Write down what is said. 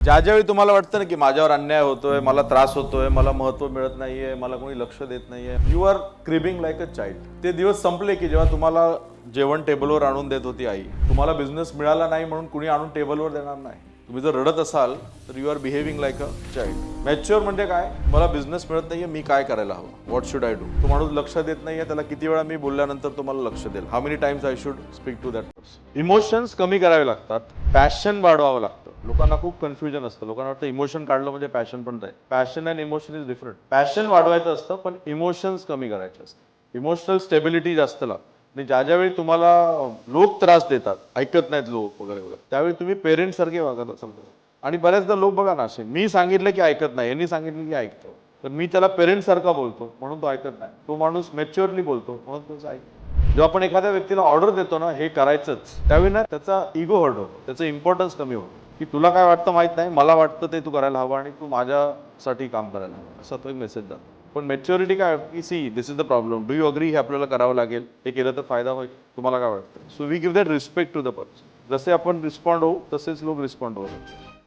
ज्यावेळी तुम्हाला वाटतं ना की माझ्यावर अन्याय होतोय, मला त्रास होतोय, मला महत्त्व मिळत नाहीये, मला कोणी लक्ष देत नाहीये, you are cribbing like a child. ते दिवस संपले की जेव्हा तुम्हाला जेवण टेबलवर आणून देत होती आई, तुम्हाला बिझनेस मिळाला नाही म्हणून कुणी आणून टेबलवर देणार नाही. तुम्ही जर रडत असाल तर you are behaving like a child. Mature म्हणजे काय? मला बिझनेस मिळत नाहीये, मी काय करायला हवं, व्हॉट शुड आय डू. तो माणूस लक्ष देत नाहीये, त्याला किती वेळा मी बोलल्यानंतर तुम्हाला लक्ष देईल, how many times I should speak to that person. Emotions कमी करावे लागतात, पॅशन वाढवावं लागतं. लोकांना खूप कन्फ्युजन असतं. लोकांना वाटतं इमोशन काढलं म्हणजे पॅशन पण जाईल. Passion and emotion is different. Passion वाढवायचं असतं पण इमोशन्स कमी करायचे असतात. इमोशनल स्टेबिलिटी जास्त लागते. आणि ज्यावेळी तुम्हाला लोक त्रास देतात, ऐकत नाहीत लोक वगैरे वगैरे, त्यावेळी तुम्ही पेरेंट्स सारखे वागत समजा. आणि बऱ्याचदा लोक बघा ना असे, मी सांगितलं की ऐकत नाही, यांनी सांगितलं की ऐकतो, तर मी त्याला पेरेंट्स सारखा बोलतो म्हणून तो ऐकत नाही. तो माणूस मॅच्युअरली बोलतो म्हणून तोच ऐकतो. जेव्हा आपण एखाद्या व्यक्तीला ऑर्डर देतो ना हे करायचंच, त्यावेळी ना त्याचा इगो हर्ट होतो, त्याचं इम्पॉर्टन्स कमी होतं. की तुला काय वाटतं माहित नाही, मला वाटतं ते तू करायला हवं आणि तू माझ्यासाठी काम करायला हवं, असा तो एक मेसेज जातो. पण मॅच्युरिटी काय की see this is the problem, do you agree, हे आपल्याला करावं लागेल, हे केलं तर फायदा होईल, तुम्हाला काय वाटतं. So we give that respect to the person. जसे आपण रिस्पॉन्ड होऊ तसेच लोक रिस्पॉन्ड होतात.